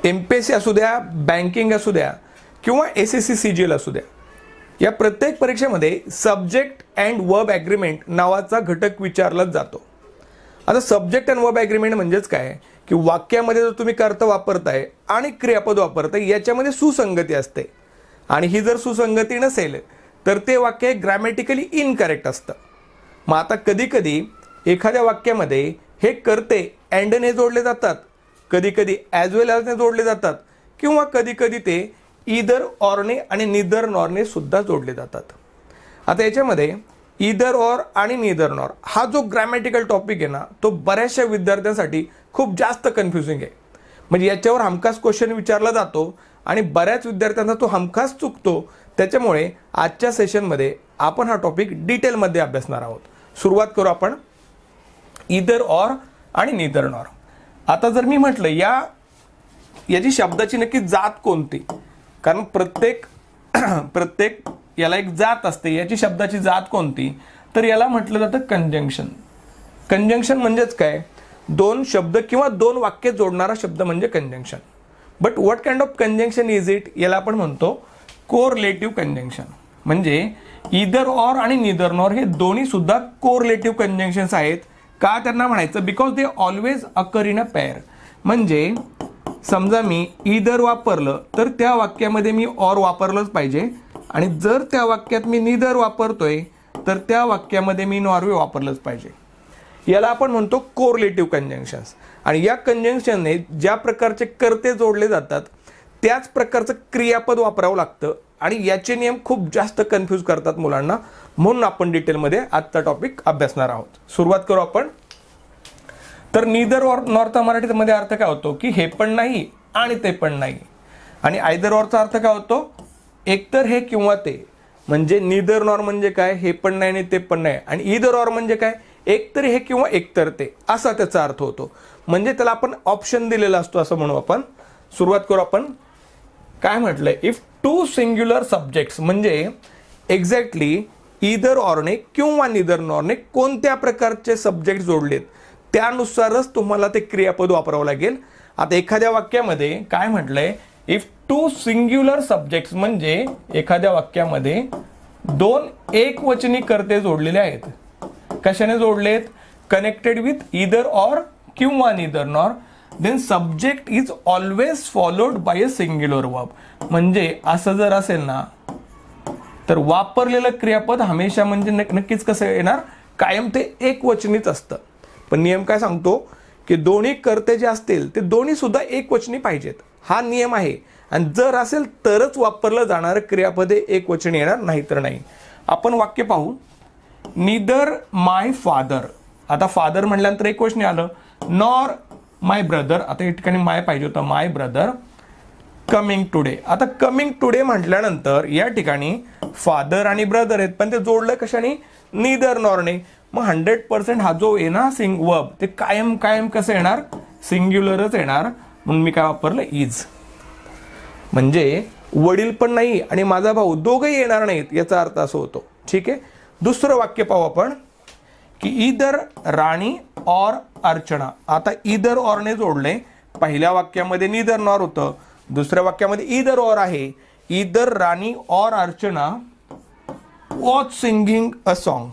MPSC असू द्या, banking असू द्या किंवा SSC CGL असू द्या, या प्रत्येक परीक्षेमध्ये सब्जेक्ट अँड वर्ब ॲग्रीमेंट नावाचा घटक विचारलाच जातो. आता सब्जेक्ट अँड वर्ब ॲग्रीमेंट म्हणजेच काय की वाक्यामध्ये जर तुम्ही कर्ता वापरताय आणि क्रियापद वापरताय याच्यामध्ये सुसंगती असते, आणि ही जर सुसंगती नसेल तर ते वाक्य ग्रॅमॅटिकली इनकरेक्ट असतं. मग आता कधी कधी एखाद्या वाक्यामध्ये हे कर्ते अँडने जोडले जातात, कधी कधी ॲज वेल ॲजने जोडले जातात, किंवा कधी कधी ते ईदर ऑरने आणि निदर नॉरने सुद्धा जोडले जातात. आता याच्यामध्ये ईदर ऑर आणि निदर नॉर हा जो ग्रॅमॅटिकल टॉपिक आहे ना, तो बऱ्याचशा विद्यार्थ्यांसाठी खूप जास्त कन्फ्युजिंग आहे. म्हणजे याच्यावर हमखास क्वेश्चन विचारला जातो आणि बऱ्याच विद्यार्थ्यांना तो हमखास चुकतो. त्याच्यामुळे आजच्या सेशनमध्ये आपण हा टॉपिक डिटेलमध्ये अभ्यासणार आहोत. सुरुवात करू आपण ईदर ऑर आणि निदर नॉर. आता जर मी म्हटलं याची शब्दाची नक्की जात कोणती, कारण प्रत्येक याला एक जात असते, याची शब्दाची जात कोणती, तर याला म्हटलं जातं कंजंक्शन. कंजंक्शन म्हणजेच काय, दोन शब्द किंवा दोन वाक्य जोडणारा शब्द म्हणजे conjunction. But what kind of conjunction is it, याला आपण म्हणतो कोरिलेटिव्ह कंजंक्शन. म्हणजे ईदर ऑर आणि निदर नॉर हे दोन्ही सुद्धा कोरिलेटिव्ह कंजंक्शन्स आहेत. का त्यांना म्हणायचं, because they always occur in a pair. म्हणजे समजा मी ईदर वापरलं तर त्या वाक्यामध्ये मी ऑर वापरलंच पाहिजे, आणि जर त्या वाक्यात मी निदर वापरतोय तर त्या वाक्यामध्ये मी नॉर्वे वापरलंच पाहिजे. याला आपण म्हणतो कोरिलेटिव्ह कंजंक्शन्स. आणि या कंजंक्शनने ज्या प्रकारचे कर्ते जोडले जातात त्याच प्रकारचं क्रियापद वापरावं लागतं, आणि याचे नियम खूप जास्त कन्फ्यूज करतात मुलांना. म्हणून आपण डिटेलमध्ये आजचा टॉपिक अभ्यासणार आहोत. सुरुवात करू आपण. तर निदर ऑर नॉरचा मराठीमध्ये अर्थ काय होतो की हे पण नाही आणि ते पण नाही. आणि आयदर ऑरचा अर्थ काय होतो, एकतर हे किंवा ते. म्हणजे निदर नॉर म्हणजे काय, हे पण नाही आणि ते पण नाही. आणि ईदर ऑर म्हणजे काय, एकतर हे किंवा एकतर ते, असा त्याचा अर्थ होतो. म्हणजे त्याला आपण ऑप्शन दिलेला असतो असं म्हणू आपण. सुरुवात करू आपण. काय म्हटलंय, इफ टू सिंग्युलर सब्जेक्ट्स, म्हणजे एक्झॅक्टली ईदर ऑरने किंवा निदर नॉरने कोणत्या प्रकारचे सब्जेक्ट जोडलेत त्यानुसारच तुम्हाला ते क्रियापद वापरावं लागेल. आता एखाद्या वाक्यामध्ये काय म्हटलंय, इफ टू सिंग्युलर सब्जेक्ट्स, म्हणजे एखाद्या वाक्यामध्ये दोन एकवचनी कर्ते जोडलेले आहेत. कशाने जोडलेत, कनेक्टेड विथ ईदर ऑर किंवा neither nor, then subject is always followed by a singular verb. म्हणजे असं जर असेल ना तर वापरलेलं क्रियापद हमेशा म्हणजे नक्कीच कसं येणार, कायम ते एकवचनीच असतं. पण नियम काय सांगतो की दोन्ही कर्ते जे असतील ते दोन्ही सुद्धा एकवचनी पाहिजेत, हा नियम आहे. आणि जर असेल तरच वापरलं जाणारं क्रियापद एकवचनी येणार, नाही तर नाही. आपण वाक्य पाहू. निदर माय फादर, आता फादर म्हटल्यानंतर एकवचनी आलं, नॉर माय ब्रदर, आता या ठिकाणी माय पाहिजे होतं, माय ब्रदर कमिंग टुडे. आता कमिंग टुडे म्हटल्यानंतर या ठिकाणी फादर आणि ब्रदर आहेत, पण ते जोडलं कशाने, निदर नॉरने. मग 100% हा जो येणार वर्ब ते कायम कसं येणार, सिंग्युलरच येणार. म्हणून मी काय वापरलं, इज. म्हणजे वडील पण नाही आणि माझा भाऊ दोघंही येणार नाहीत, याचा अर्थ असं होतो. ठीक आहे. दुसरं वाक्य पाहू आपण की ईदर राणी ऑर अर्चना. आता ईदर ऑरने जोडले. पहिल्या वाक्यामध्ये निदर नॉर होतं, दुसऱ्या वाक्यामध्ये ईदर ऑर आहे. Either Rani or Archana was singing a song.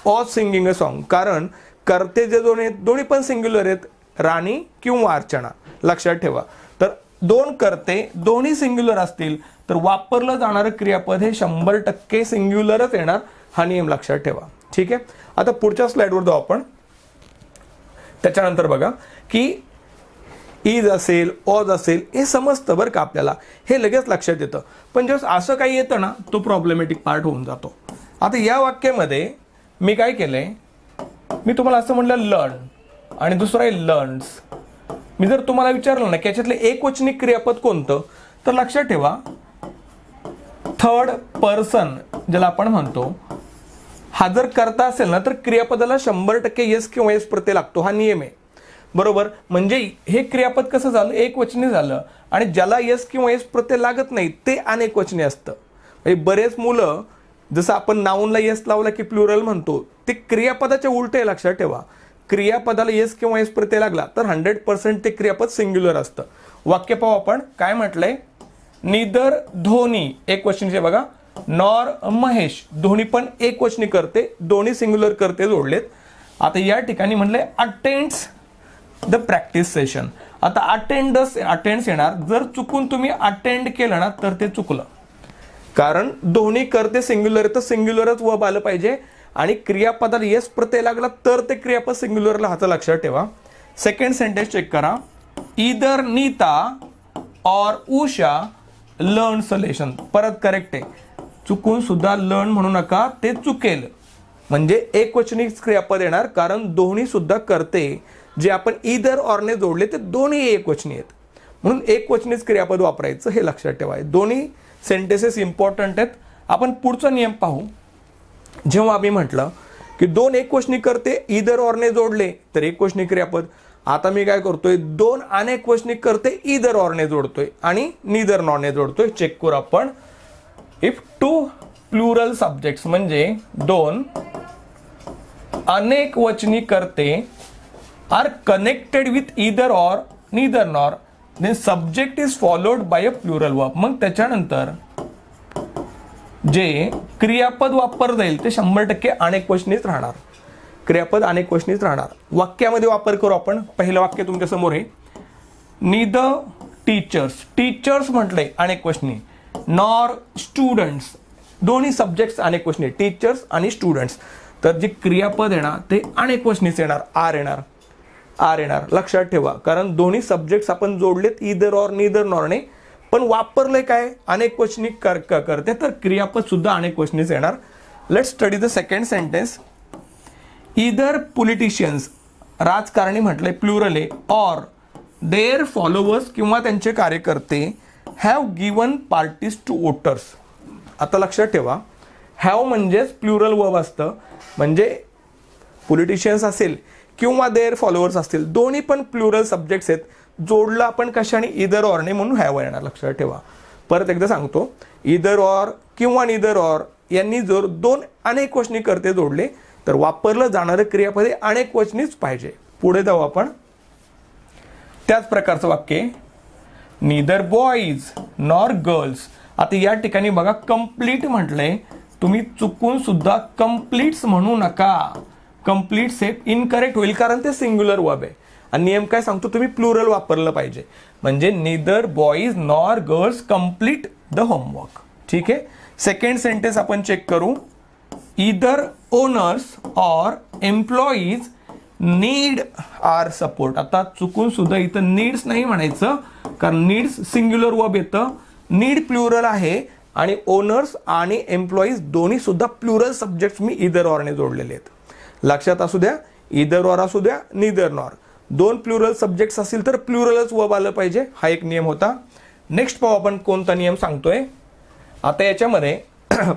Was singing a song, कारण कर्ते जे दोन्ही पण सिंग्युलर आहेत, राणी किंवा अर्चना. लक्षात ठेवा. तर दोन कर्ते दोन्ही सिंग्युलर असतील तर वापरलं जाणारं क्रियापद हे 100% सिंग्युलरच येणार, हा नियम लक्षात ठेवा. ठीक आहे. आता पुढच्या स्लाइडवर जाऊ आपण. त्याच्यानंतर बघा की इज असेल, ऑज असेल, हे समजतं बरं का आपल्याला, हे लगेच लक्षात येतं. पण जेव्हा असं काही येतं ना, तो प्रॉब्लेमॅटिक पार्ट होऊन जातो. आता या वाक्यामध्ये मी काय केलंय, मी तुम्हाला असं म्हटलं लर्न आणि दुसरं आहे लर्न्स. मी जर तुम्हाला विचारलं ना की याच्यातले एकवचनी क्रियापद कोणतं, तर लक्षात ठेवा थर्ड पर्सन ज्याला आपण म्हणतो, हा जर करता असेल ना तर क्रियापदाला 100% येस किंवा येस प्रत्यय लागतो, हा नियम आहे. बरोबर. म्हणजे हे क्रियापद कसं झालं, एकवचनी झालं. आणि ज्याला येस किंवा येस प्रत्यय लागत नाही ते अनेकवचनी असतं. म्हणजे बरेच मुलं जसं आपण नाऊनला येस लावला की प्लुरल म्हणतो, ते क्रियापदाच्या उलटे. लक्षात ठेवा, क्रियापदाला येस किंवा येस प्रत्यय लागला तर 100% ते क्रियापद सिंग्युलर असतं. वाक्य पाहू आपण. काय म्हटलंय, निदर धोनी एक वचनीचे बघा, नॉर महेश दोन्ही पण एक वचनी करते, दोन्ही सिंग्युलर करते जोडलेत. आता या ठिकाणी म्हटलंय अटेंड्स द प्रॅक्टिस सेशन. आता अटेंड्स येणार, जर चुकून तुम्ही अटेंड केलं ना तर ते चुकलं, कारण दोन्ही करते सिंग्युलर तर सिंग्युलरच वर्ब आलं पाहिजे आणि क्रियापदाला येस प्रत्यय लागला तर ते क्रियापद सिंग्युलरला हात लक्षात ठेवा. सेकंड सेंटेन्स चेक करा, ईदर नीता और उषा लर्न्स अ लेसन. परत करेक्ट आहे, चुकून सुद्धा लर्न म्हणू नका, ते चुकेल. म्हणजे एक वचनी क्रियापद येणार, कारण दोन्ही सुद्धा करते जे आपण ईदर ऑरने जोडले ते दोन्ही एक वचनी आहेत, म्हणून एक वचनीच क्रियापद वापरायचं हे लक्षात ठेवा. दोन्ही सेंटेन्सेस इम्पॉर्टंट आहेत. आपण पुढचा नियम पाहू. जेव्हा आम्ही म्हटलं की दोन एक वचनी करते ईदर ऑरने जोडले तर एक वचनी क्रियापद, आता मी काय करतोय, दोन अनेक वचनी करते ईदर ऑरने जोडतोय आणि नीदर नॉरने जोडतोय. चेक करू आपण. इफ टू प्लुरल सब्जेक्ट्स म्हणजे दोन अनेक वचनी करते are connected with either or neither nor, then subject is followed by a plural verb. मग त्याच्यानंतर जे क्रियापद वापर जाईल ते 100% अनेक वचनीच राहणार. क्रियापद अनेक वचनीच राहणार. वाक्यामध्ये वापर करू आपण. पहिलं वाक्य तुमच्या समोर आहे, नीदर टीचर्स. टीचर्स म्हटलंय अनेक वचनी, नॉर स्टुडंट्स दोन्ही सब्जेक्ट्स अनेक वचनी, टीचर्स आणि स्टुडंट्स. तर जे क्रियापद येणार ते अनेक वचनीच येणार, आर येणार. लक्षात ठेवा, कारण दोन्ही सब्जेक्ट्स आपण जोडलेत ईदर ऑर नीदर नॉरने, पण वापरले काय अनेक वचनी करते तर क्रियापद सुद्धा अनेक वचनीच येणार. Let's study the second sentence. Either politicians राजकारणी म्हटलंय प्लुरल आहे, ऑर देअर फॉलोवर्स किंवा त्यांचे कार्यकर्ते have given parties to voters. आता लक्षात ठेवा, हॅव म्हणजेच प्लुरल वर्ब असतं, म्हणजे पॉलिटिशियन्स असेल किंवा देअर फॉलोअर्स असतील, दोन्ही पण प्लुरल सब्जेक्ट्स आहेत. जोडलं आपण कशाने, ईदर ऑरने, म्हणून हॅव येणार. लक्षात ठेवा. परत एकदा सांगतो, ईदर ऑर किंवा नीदर ऑर यांनी जर दोन अनेक वचनी करते जोडले तर वापरलं जाणारं क्रियापद हे अनेक वचनीच पाहिजे. पुढे जाऊ आपण. त्याच प्रकारचं वाक्य, नीदर बॉईज नॉर गर्ल्स. आता या ठिकाणी बघा कंप्लीट म्हटलंय, तुम्ही चुकून सुद्धा कंप्लीट्स म्हणू नका. कंप्लीट्स हे इनकरेक्ट होईल, कारण ते सिंग्युलर वर्ब आहे आणि नियम काय सांगतो, तुम्ही प्लुरल वापरलं पाहिजे. म्हणजे neither boys nor girls complete the homework. ठीक आहे. सेकंड सेंटेन्स आपण चेक करू. Either owners or employees need our support. आता चुकून सुद्धा इथं नीड्स नाही म्हणायचं, कारण नीड्स सिंग्युलर वर्ब येतं, नीड प्लुरल आहे आणि ओनर्स आणि एम्प्लॉईज दोन्ही सुद्धा प्लुरल सब्जेक्ट मी ईदर ऑरने जोडलेले आहेत. लक्षात असू द्या, ईदर ऑर असू द्या नीदर नॉर, दोन प्लुरल सब्जेक्ट्स असतील तर प्लुरलच वर्ब आलं पाहिजे. हा एक नियम होता. नेक्स्ट पाहू आपण कोणता नियम सांगतोय. आता याच्यामध्ये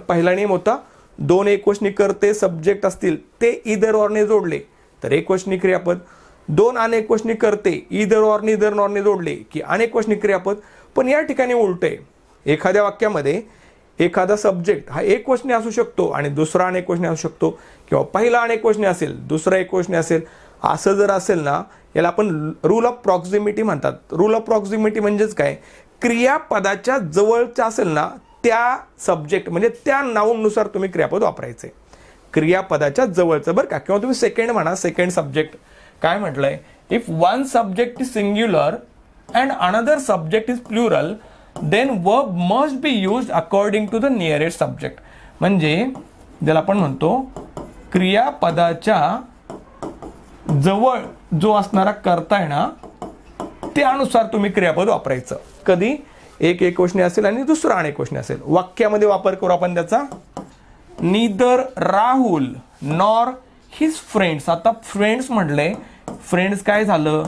पहिला नियम होता, दोन एकवचनी करते सब्जेक्ट असतील ते ईदर ऑरने जोडले तर एकवचनी क्रियापद, दोन अनेकवचनी करते ईदर ऑर नीदर नॉरने जोडले की अनेकवचनी क्रियापद. पण या ठिकाणी उलट आहे. एखाद्या वाक्यामध्ये एखादा सब्जेक्ट हा एकवचनी असू शकतो आणि दुसरा अनेकवचनी असू शकतो, किंवा पहिला अनेकवचनी असेल दुसरा एकवचनी असेल. असं जर असेल ना, याला आपण रूल ऑफ प्रॉक्झिमिटी म्हणतात. रूल ऑफ प्रॉक्झिमिटी म्हणजेच काय, क्रियापदाच्या जवळचा असेल ना त्या सब्जेक्ट म्हणजे त्या नाऊननुसार तुम्ही क्रियापद वापरायचे. क्रियापदाच्या जवळचं बरं का, किंवा तुम्ही सेकंड म्हणा, सेकंड सब्जेक्ट. काय म्हटलंय, if one subject is singular and another subject is plural then verb must be used according to the nearest subject. म्हणजे ज्याला आपण म्हणतो क्रियापदाच्या जवळ जो असणारा कर्ता आहे ना त्यानुसार तुम्ही क्रियापद वापरायचं. कधी एक एकवचनी असेल आणि दुसरा अनेकवचनी असेल. वाक्यामध्ये वापर करू आपण त्याचा. Neither Rahul nor his friends. आता फ्रेंड्स म्हटले, फ्रेंड्स काय झालं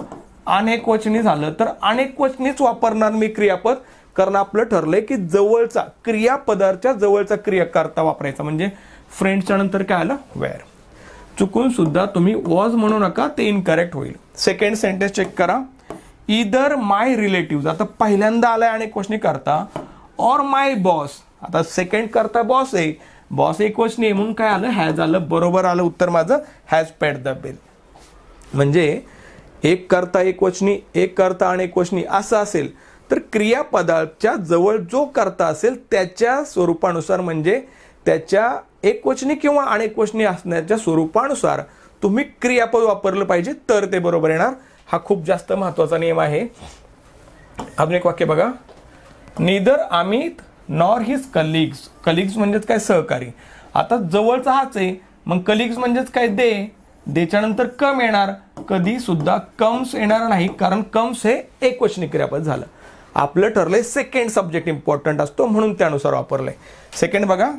अनेकवचनी झालं तर अनेकवचनीच वापरणार मी क्रियापद, कारण आपलं ठरलंय की जवळचा क्रियापदाच्या जवळचा क्रियाकर्ता वापरायचा. म्हणजे फ्रेंड्सच्या नंतर काय आलं, वेअर. चुकून सुद्धा तुम्ही वॉज म्हणू नका, ते इनकरेक्ट होईल. सेकंड सेंटेन्स चेक करा. ईदर माय रिलेटिव्ह. आता पहिल्यांदा आलाय अनेकवचनी करता, ऑर माय बॉस. आता सेकंड करता बॉस आहे, बॉस एकवचनी आहे म्हणून काय आलं, हॅज आलं. बरोबर आलं उत्तर माझं, हॅज पेड द बिल. म्हणजे एक कर्ता एकवचनी, एक कर्ता अनेकवचनी असं असेल तर क्रियापदाच्या जवळ जो कर्ता असेल त्याच्या स्वरूपानुसार, म्हणजे त्याच्या एकवचनी किंवा अनेकवचनी असण्याच्या स्वरूपानुसार तुम्ही क्रियापद वापरलं पाहिजे तर ते बरोबर येणार. हा खूप जास्त महत्त्वाचा नियम आहे. अजून एक वाक्य बघा. Neither Amit nor his colleagues. Colleagues म्हणजेच काय, सहकारी. आता जवळचा हाच आहे, मग कलिग्स म्हणजेच काय, दे. देच्या नंतर कम येणार, कधी सुद्धा कम्स येणार नाही, कारण कम्स हे एकवचनी क्रियापद झालं. आपलं ठरलंय सेकंड सब्जेक्ट इम्पॉर्टंट असतो म्हणून त्यानुसार वापरलंय. सेकंड बघा.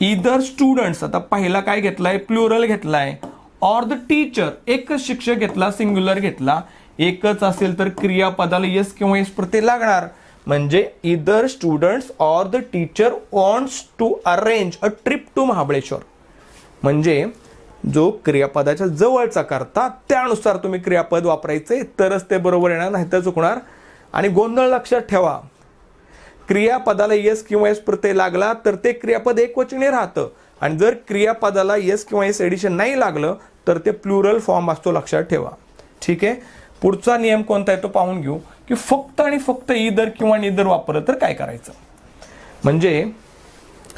इदर स्टुडंट्स. आता पहिला काय घेतलाय, प्लुरल घेतलाय. ऑर द टीचर, एकच शिक्षक घेतला, सिंग्युलर घेतला. एकच असेल तर क्रियापदाला येस किंवा येस प्रत्यय लागणार. म्हणजे either students or the teacher wants to arrange a trip to Mahabaleshwar. म्हणजे जो क्रियापदाच्या जवळचा करता त्यानुसार तुम्ही क्रियापद वापरायचे तरच ते बरोबर येणार, नाही तर चुकणार. आणि गोंधळ लक्षात ठेवा, क्रियापदाला येस किंवा येस प्रत्यय लागला तर ते क्रियापद एकवचनी राहतं, आणि जर क्रियापदाला येस किंवा येस एडिशन नाही लागलं तर ते प्लुरल फॉर्म असतो, लक्षात ठेवा. ठीक आहे. पुढचा नियम कोणता आहे तो पाहून घेऊ, की फक्त आणि फक्त इदर किंवा निदर वापरलं तर काय करायचं. म्हणजे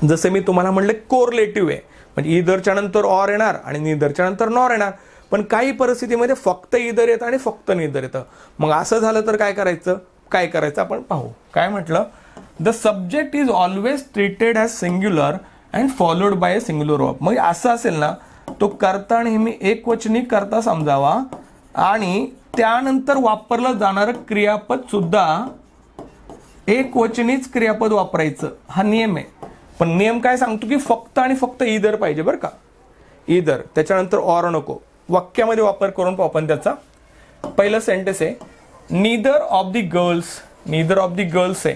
जसं मी तुम्हाला म्हटलं कोरलेटिव्ह आहे, म्हणजे इदरच्या नंतर ऑर येणार आणि निदरच्या नंतर नॉर येणार. पण काही परिस्थितीमध्ये फक्त इदर येतं आणि फक्त निदर येतं. मग असं झालं तर काय करायचं आपण पाहू. काय म्हटलं, the subject is always treated as singular and followed by a singular verb. म्हणजे असं असेल ना, तो कर्ता नेहमी एकवचनी कर्ता समजावा आणि त्यानंतर वापरलं जाणारं क्रियापद सुद्धा एकवचनीच क्रियापद वापरायचं, हा नियम आहे. पण नियम काय सांगतो, की फक्त आणि फक्त इदर पाहिजे बरं का. इदर, त्याच्यानंतर ऑर नको. वाक्यामध्ये वापर करून पाहू आपण त्याचा. पहिलं सेंटेन्स आहे, neither of the girls. Neither of the girls आहे,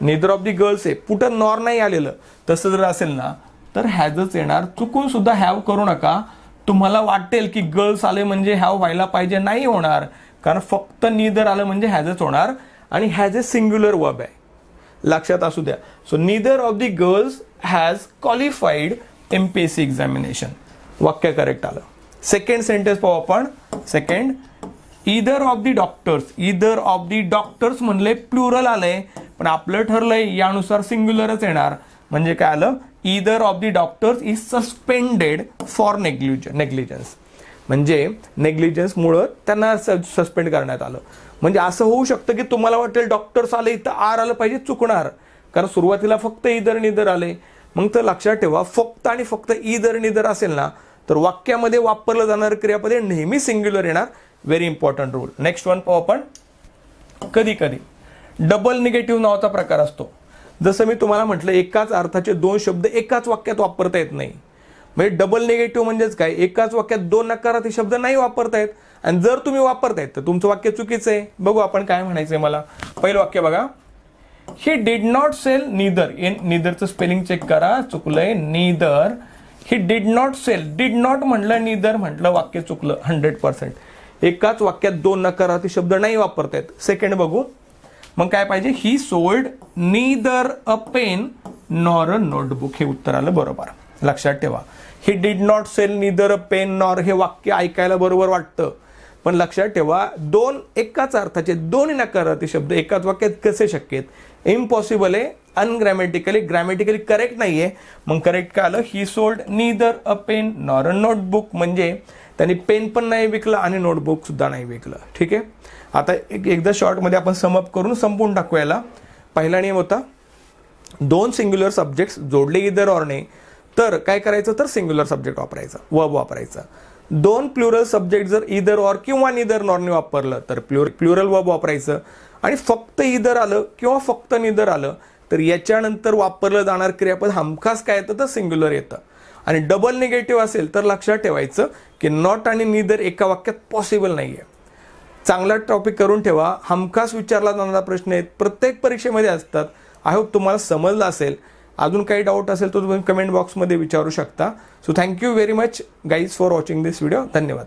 नीदर ऑफ द गर्ल्स आहे. कुठं नॉर नाही आलेलं, तसं जर असेल ना तर हॅजच येणार. चुकून सुद्धा हॅव करू नका. तुम्हाला वाटेल की गर्ल्स आले म्हणजे हॅव व्हायला पाहिजे, नाही होणार, कारण फक्त नीदर आलं म्हणजे हॅजच होणार, आणि हॅज ए सिंग्युलर वर्ब आहे, लक्षात असू द्या. So neither of the girls has qualified MPSC examination. वाक्य करेक्ट आलं. सेकंड सेंटेन्स पाहू आपण. Second, either of the doctors. Either of the doctors म्हणले, प्लुरल आलंय, पण आपलं ठरलंय यानुसार सिंग्युलरच येणार. म्हणजे काय आलं, either of the doctors is suspended for negligence. म्हणजे नेग्लिजन्समुळं त्यांना सस्पेंड करण्यात आलं. म्हणजे असं होऊ शकतं की तुम्हाला वाटेल डॉक्टर्स आले इथं आर आलं पाहिजे, चुकणार, कारण सुरुवातीला फक्त इदर निदर आले. मग तर लक्षात ठेवा, फक्त आणि फक्त इदर निदर असेल ना तर वाक्यामध्ये वापरलं जाणारं क्रियापद नेहमी सिंग्युलर येणार. Very important rule. Next one पाहू आपण. कधी कधी डबल निगेटिव्ह नावाचा प्रकार असतो. जसं मी तुम्हाला म्हटलं, एकाच अर्थाचे दोन शब्द एकाच वाक्यात वापरता येत नाही. म्हणजे डबल निगेटिव्ह म्हणजेच काय, एकाच वाक्यात दोन नकारार्थी शब्द नाही वापरता येत, आणि जर तुम्ही वापरतायत तर तुमचं वाक्य चुकीचं आहे. बघू आपण काय म्हणायचंय मला. पहिलं वाक्य बघा. He did not sell neither. नीदरचं स्पेलिंग चेक करा, चुकलंय. Neither, he did not sell. Did not म्हटलं, नीदर म्हटलं, वाक्य चुकलं 100%. एकाच वाक्यात दोन नकारार्थी शब्द नाही वापरतायत. सेकंड बघू. मग काय पाहिजे, he sold neither a pen nor a notebook. हे उत्तर आलं बरोबर, लक्षात ठेवा. He did not sell neither a pen nor हे वाक्य ऐकायला बरोबर वाटतं, पण लक्षात ठेवा, दोन एकाच अर्थाचे दोन नकारार्थी शब्द एकाच वाक्यात कसे शक्य आहेत. इम्पॉसिबल आहे, अनग्रॅमॅटिकली, ग्रॅमॅटिकली करेक्ट नाहीये. मग करेक्ट काय आलं, he sold neither a pen nor a notebook. म्हणजे त्यांनी पेन पण नाही विकलं आणि नोटबुक सुद्धा नाही विकलं. ठीक आहे. आता एकदा शॉर्टमध्ये आपण समअप करून संपून टाकू याला. पहिला नियम होता, दोन सिंग्युलर सब्जेक्ट्स जोडले इदर ऑरने तर काय करायचं, तर सिंग्युलर सब्जेक्ट वापरायचा, वर्ब वापरायचा. दोन प्लुरल सब्जेक्ट जर इदर ऑर किंवा निदर नॉरने वापरलं तर प्लुरल वर्ब वापरायचं. आणि फक्त इदर आलं किंवा फक्त निदर आलं तर याच्यानंतर वापरलं जाणार क्रियापद हमखास काय येतं, तर सिंग्युलर येतं. आणि डबल निगेटिव्ह असेल तर लक्षात ठेवायचं की नॉट आणि निदर एका वाक्यात पॉसिबल नाहीये. चांगला टॉपिक करून ठेवा. हमखास विचारला जाणारा प्रश्न आहेत, प्रत्येक परीक्षेमध्ये असतात. आय होप तुम्हाला समजलं असेल. अजून काही डाऊट असेल तर तुम्ही कमेंट बॉक्समध्ये विचारू शकता. So thank you very much guys for watching this video. धन्यवाद.